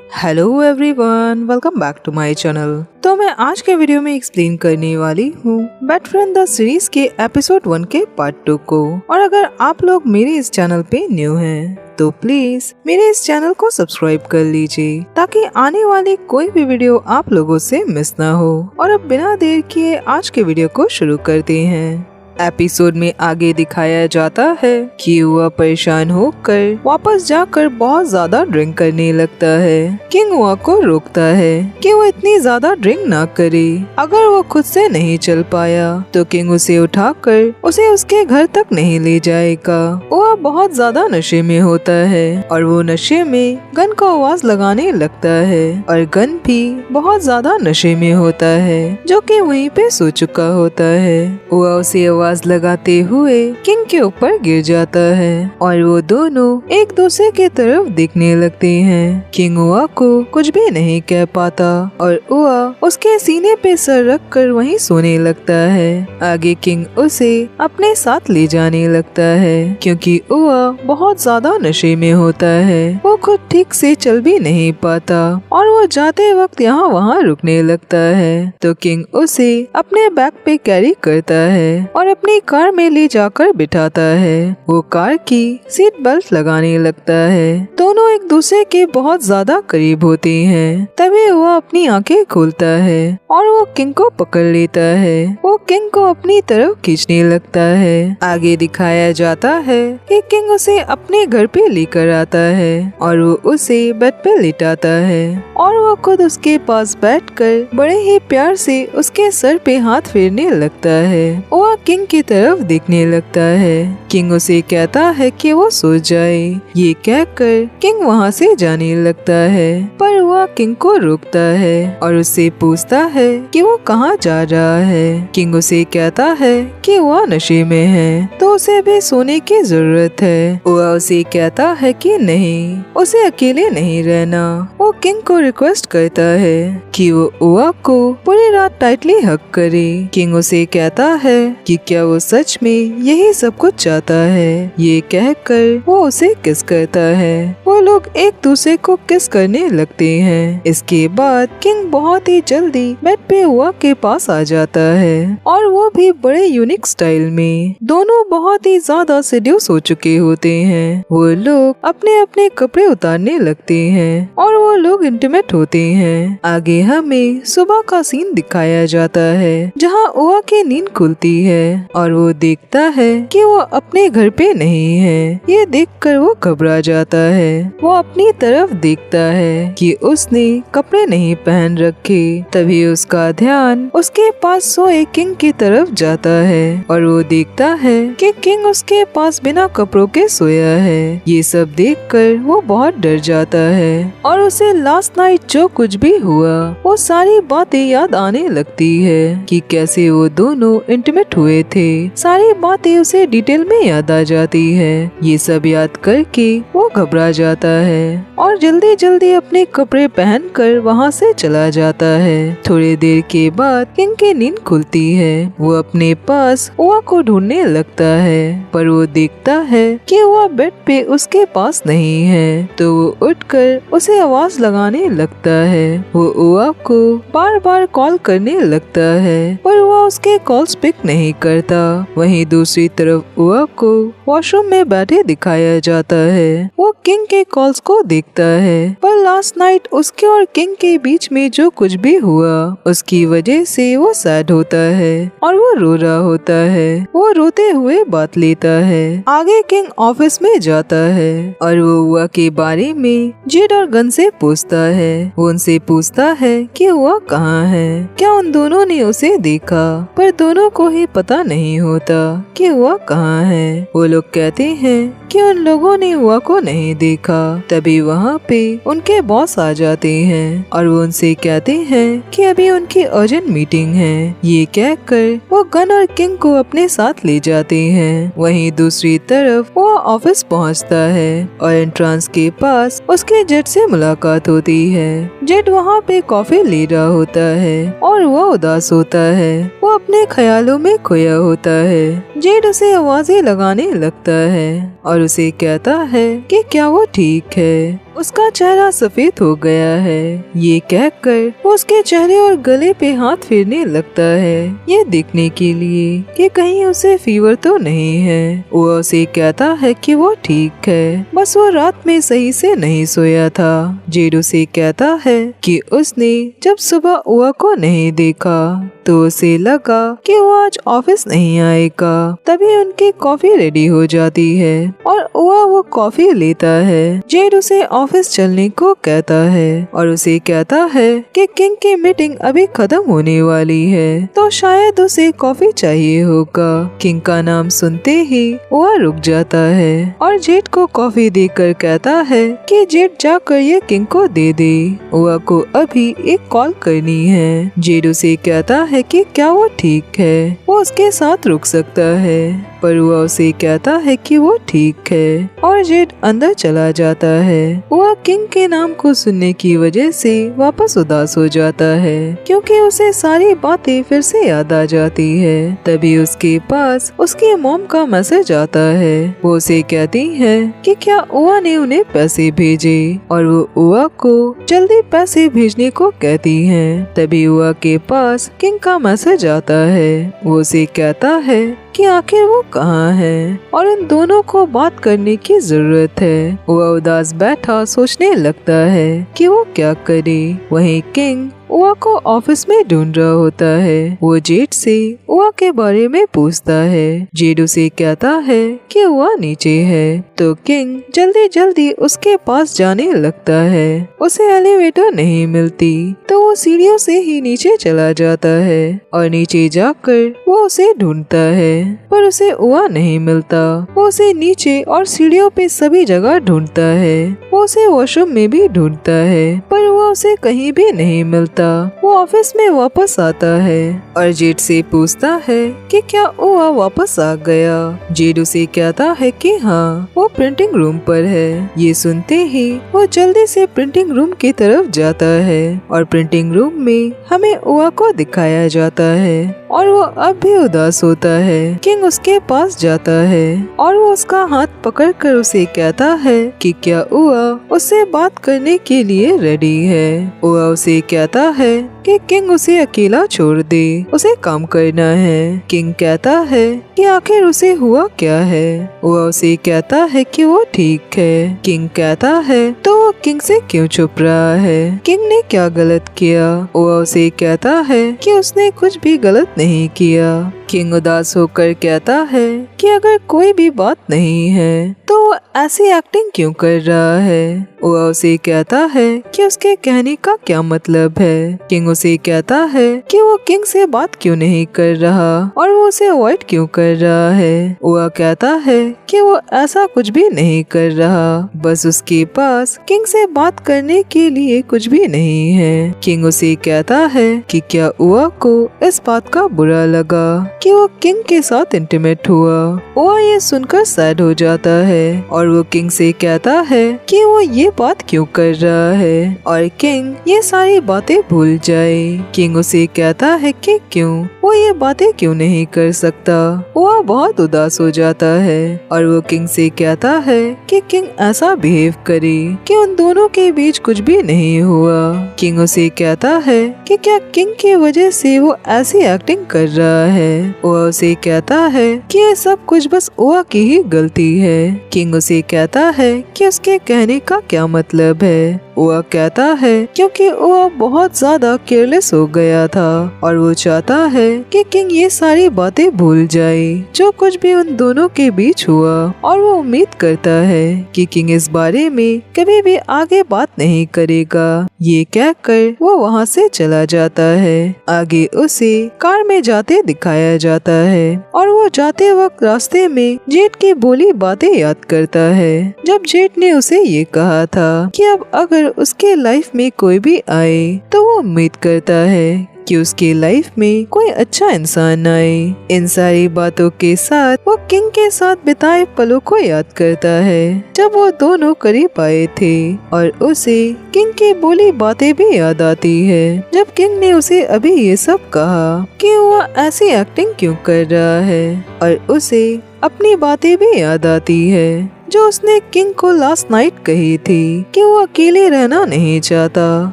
Hello everyone, welcome back to my channel. तो मैं आज के वीडियो में एक्सप्लेन करने वाली हूँ बेस्ट फ्रेंड द सीरीज के एपिसोड 1 के पार्ट 2 को। और अगर आप लोग मेरे इस चैनल पे न्यू हैं तो प्लीज मेरे इस चैनल को सब्सक्राइब कर लीजिए ताकि आने वाली कोई भी वीडियो आप लोगों से मिस ना हो। और अब बिना देर किए आज के वीडियो को शुरू करते हैं। एपिसोड में आगे दिखाया जाता है कि वह परेशान होकर वापस जाकर बहुत ज्यादा ड्रिंक करने लगता है। किंग वह को रोकता है कि वो इतनी ज्यादा ड्रिंक ना करे। अगर वो खुद से नहीं चल पाया तो किंग उसे उठाकर उसे उसके घर तक नहीं ले जाएगा। वह बहुत ज्यादा नशे में होता है और वो नशे में गन को आवाज लगाने लगता है और गन भी बहुत ज्यादा नशे में होता है जो कि वहीं पे सो चुका होता है। वह उसे आवाज लगाते हुए किंग के ऊपर गिर जाता है और वो दोनों एक दूसरे के तरफ देखने लगते हैं। किंग उआ को कुछ भी नहीं कह पाता और उआ उसके सीने पे सर रख कर वहीं सोने लगता है। आगे किंग उसे अपने साथ ले जाने लगता है क्योंकि उआ बहुत ज्यादा नशे में होता है। वो खुद ठीक से चल भी नहीं पाता और वो जाते वक्त यहाँ वहाँ रुकने लगता है तो किंग उसे अपने बैग पे कैरी करता है और अपनी कार में ले जाकर बिठाता है। वो कार की सीट बेल्ट लगाने लगता है। दोनों एक दूसरे के बहुत ज्यादा करीब होते हैं। तभी वो अपनी आंखें खोलता है और वो किंग को पकड़ लेता है। वो किंग को अपनी तरफ खींचने लगता है। आगे दिखाया जाता है कि किंग उसे अपने घर पे लेकर आता है और वो उसे बेड पे लिटाता है और वो खुद उसके पास बैठकर बड़े ही प्यार से उसके सर पे हाथ फेरने लगता है। वो किंग की तरफ देखने लगता है। किंग उसे कहता है कि वो सो जाए। ये कहकर किंग वहाँ से जाने लगता है पर वह किंग को रोकता है और उससे पूछता है कि वो कहाँ जा रहा है। किंग उसे कहता है कि वह नशे में है तो उसे भी सोने की जरूरत है। वह उसे कहता है कि नहीं, उसे अकेले नहीं रहना। वो किंग को रिक्वेस्ट करता है कि वो उआ को पूरी रात टाइटली हग करे। किंग उसे कहता है कि क्या वो सच में यही सब कुछ चाहता है। ये कहकर वो उसे किस करता है। वो लोग एक दूसरे को किस करने लगते हैं। इसके बाद किंग बहुत ही जल्दी बेड पे उआ के पास आ जाता है और वो भी बड़े यूनिक स्टाइल में। दोनों बहुत ही ज्यादा सेड्यूस हो चुके होते हैं। वो लोग अपने अपने कपड़े उतारने लगते हैं और वो लोग इंटीमेट होते हैं। आगे हमें सुबह का सीन दिखाया जाता है जहाँ उआ की नींद खुलती है और वो देखता है कि वो अपने घर पे नहीं है। ये देखकर वो घबरा जाता है। वो अपनी तरफ देखता है कि उसने कपड़े नहीं पहन रखे। तभी उसका ध्यान उसके पास सोए किंग की तरफ जाता है और वो देखता है कि किंग उसके पास बिना कपड़ों के सोया है। ये सब देखकर वो बहुत डर जाता है और उसे लास्ट नाइट जो कुछ भी हुआ वो सारी बातें याद आने लगती है कि कैसे वो दोनों इंटीमेट हुए थे। सारी बातें उसे डिटेल में याद आ जाती है। ये सब याद करके वो घबरा जाता है और जल्दी जल्दी अपने कपड़े पहनकर वहाँ से चला जाता है। थोड़ी देर के बाद किंग की नींद खुलती है। वो अपने पास उआ को ढूंढने लगता है पर वो देखता है कि वह बेड पे उसके पास नहीं है तो वो उठकर उसे आवाज लगाने लगता है। वो उआ को बार बार कॉल करने लगता है पर वह उसके कॉल्स पिक नहीं करता। वहीं दूसरी तरफ उआ को वॉशरूम में बैठे दिखाया जाता है। वो किंग के कॉल्स को देखता है पर लास्ट नाइट उसके और किंग के बीच में जो कुछ भी हुआ उसकी वजह से वो सैड होता है और वो रो रहा होता है। वो रोते हुए बात लेता है। आगे किंग ऑफिस में जाता है और वो उआ के बारे में जेड और गन से पूछता है। वो उनसे पूछता है कि उआ कहाँ है, क्या उन दोनों ने उसे देखा, पर दोनों को ही पता नहीं होता कि उआ कहाँ है। वो लोग कहते हैं कि उन लोगों ने उआ को नहीं देखा। तभी वहाँ पे उनके बॉस आ जाते हैं और वो उनसे कहते हैं कि अभी उनकी अर्जेंट मीटिंग है। ये कहकर वो गन और किंग को अपने साथ ले जाते हैं। वहीं दूसरी तरफ वो ऑफिस पहुँचता है और एंट्रेंस के पास उसके जेड से मुलाकात होती है। जेड वहाँ पे कॉफी ले रहा होता है और वो उदास होता है। वो अपने ख्यालों में खोया होता है। जेड उसे आवाजें लगाने लगता है और उसे कहता है कि क्या वो ठीक है। उसका चेहरा सफेद हो गया है। ये कहकर वो उसके चेहरे और गले पे हाथ फेरने लगता है, ये देखने के लिए कि कहीं उसे फीवर तो नहीं है। वो उसे कहता है कि वो ठीक है, बस वो रात में सही से नहीं सोया था। जेड उसे कहता है कि उसने जब सुबह उआ को नहीं देखा तो उसे लगा कि वो आज ऑफिस नहीं आएगा। तभी उनकी कॉफी रेडी हो जाती है और उआ वो कॉफी लेता है। जेड उसे ऑफिस चलने को कहता है और उसे कहता है कि किंग की मीटिंग अभी खत्म होने वाली है, तो शायद उसे कॉफी चाहिए होगा। किंग का नाम सुनते ही उआ रुक जाता है और जेड को कॉफी देकर कहता है कि जेड जाकर ये किंग को दे दे, उआ को अभी एक कॉल करनी है। जेड उसे कहता है कि क्या वो ठीक है, वो उसके साथ रुक सकता है, पर वह उसे कहता है कि वो ठीक है और जेड अंदर चला जाता है। वह किंग के नाम को सुनने की वजह से वापस उदास हो जाता है क्योंकि उसे सारी बातें फिर से याद आ जाती है। तभी उसके पास उसकी मॉम का मैसेज आता है। वो उसे कहती है कि क्या उआ ने उन्हें पैसे भेजे और वो उआ को जल्दी पैसे भेजने को कहती है। तभी उआ के पास किंग का मैसेज आता है। वो उसे कहता है कि आखिर वो कहाँ है और उन दोनों को बात करने की जरूरत है। वह उदास बैठा सोचने लगता है कि वो क्या करे। वहीं किंग उआ को ऑफिस में ढूंढ रहा होता है। वो जेड से उआ के बारे में पूछता है। जेड उसे कहता है कि उआ नीचे है, तो किंग जल्दी जल्दी उसके पास जाने लगता है। उसे एलिवेटर नहीं मिलती तो वो सीढ़ियों से ही नीचे चला जाता है और नीचे जाकर वो उसे ढूंढता है, पर उसे उआ नहीं मिलता। वो उसे नीचे और सीढ़ियों पे सभी जगह ढूंढता है। वो उसे वॉशरूम में भी ढूंढता है, पर वो उसे कहीं भी नहीं मिलता। वो ऑफिस में वापस आता है और जेड से पूछता है कि क्या उआ वापस आ गया। जेड उसे कहता है कि हाँ, वो प्रिंटिंग रूम पर है। ये सुनते ही वो जल्दी से प्रिंटिंग रूम की तरफ जाता है और प्रिंटिंग रूम में हमें उआ को दिखाया जाता है और वो अब भी उदास होता है। किंग उसके पास जाता है और वो उसका हाथ पकड़कर उसे कहता है कि क्या उआ उससे बात करने के लिए रेडी है। उआ उसे कहता है कि किंग उसे अकेला छोड़ दे, उसे काम करना है। किंग कहता है कि आखिर उसे हुआ क्या है। उआ उसे कहता है कि वो ठीक है। किंग कहता है तो वो किंग से क्यों छुप रहा है, किंग ने क्या गलत किया। उआ उसे कहता है कि उसने कुछ भी गलत नहीं किया। किंग उदास होकर कहता है कि अगर कोई भी बात नहीं है तो वो ऐसी एक्टिंग क्यों कर रहा है। वो उसे कहता है कि उसके कहने का क्या मतलब है। किंग उसे कहता है कि वो किंग से बात क्यों नहीं कर रहा और वो उसे अवॉइड क्यों कर रहा है। वो कहता है कि वो ऐसा कुछ भी नहीं कर रहा, बस उसके पास किंग से बात करने के लिए कुछ भी नहीं है। किंग उसे कहता है कि क्या उआ को इस बात का बुरा लगा कि वो किंग के साथ इंटीमेट हुआ। उआ ये सुनकर सैड हो जाता है और वो किंग से कहता है कि वो ये बात क्यों कर रहा है और किंग ये सारी बातें भूल जाए। किंग उसे कहता है कि क्यों वो ये बातें क्यों नहीं कर सकता। वो बहुत उदास हो जाता है और वो किंग से कहता है कि किंग ऐसा बिहेव करे कि उन दोनों के बीच कुछ भी नहीं हुआ। किंग उसे कहता है कि क्या किंग की वजह से वो ऐसी एक्टिंग कर रहा है। वो उसे कहता है कि ये सब कुछ बस उआ की ही गलती है। किंग उसे कहता है कि उसके कहने का क्या मतलब है। उआ कहता है क्योंकि उआ बहुत ज्यादा केयरलेस हो गया था और वो चाहता है कि किंग ये सारी बातें भूल जाए जो कुछ भी उन दोनों के बीच हुआ, और वो उम्मीद करता है कि किंग इस बारे में कभी भी आगे बात नहीं करेगा। ये कहकर वो वहाँ से चला जाता है। आगे उसे कार में जाते दिखाया जाता है और वो जाते वक्त रास्ते में जेड की बोली बातें याद करता है। जब जेड ने उसे ये कहा था कि अब अगर उसके लाइफ में कोई भी आए तो वो उम्मीद करता है कि उसके लाइफ में कोई अच्छा इंसान आए। इन सारी बातों के साथ वो किंग के साथ बिताए पलों को याद करता है जब वो दोनों करीब आए थे, और उसे किंग की बोली बातें भी याद आती है जब किंग ने उसे अभी ये सब कहा कि वो ऐसी एक्टिंग क्यों कर रहा है, और उसे अपनी बातें भी याद आती है जो उसने किंग को लास्ट नाइट कही थी कि वो अकेले रहना नहीं चाहता,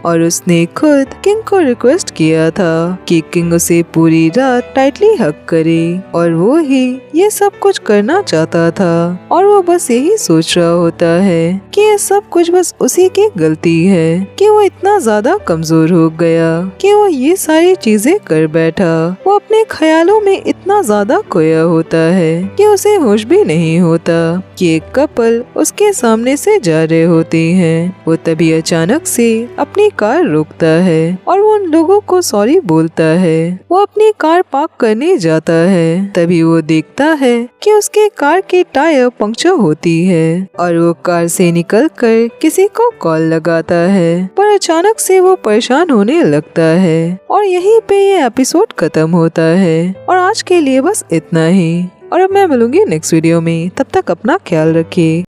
और उसने खुद किंग को रिक्वेस्ट किया था कि किंग उसे पूरी रात टाइटली हग करे, और वो ही ये सब कुछ करना चाहता था। और वो बस यही सोच रहा होता है कि ये सब कुछ बस उसी की गलती है कि वो इतना ज्यादा कमजोर हो गया कि वो ये सारी चीजें कर बैठा। वो अपने ख्यालों में इतना ज्यादा खोया होता है कि उसे होश भी नहीं होता कि एक कपल उसके सामने से जा रहे होते हैं। वो तभी अचानक से अपनी कार रोकता है और वो उन लोगों को सॉरी बोलता है। वो अपनी कार पार्क करने जाता है, तभी वो देखता है कि उसके कार के टायर पंक्चर होती है, और वो कार से निकलकर किसी को कॉल लगाता है, पर अचानक से वो परेशान होने लगता है। और यहीं पे ये एपिसोड खत्म होता है। और आज के लिए बस इतना ही, और अब मैं मिलूंगी नेक्स्ट वीडियो में। तब तक अपना ख्याल रखिए।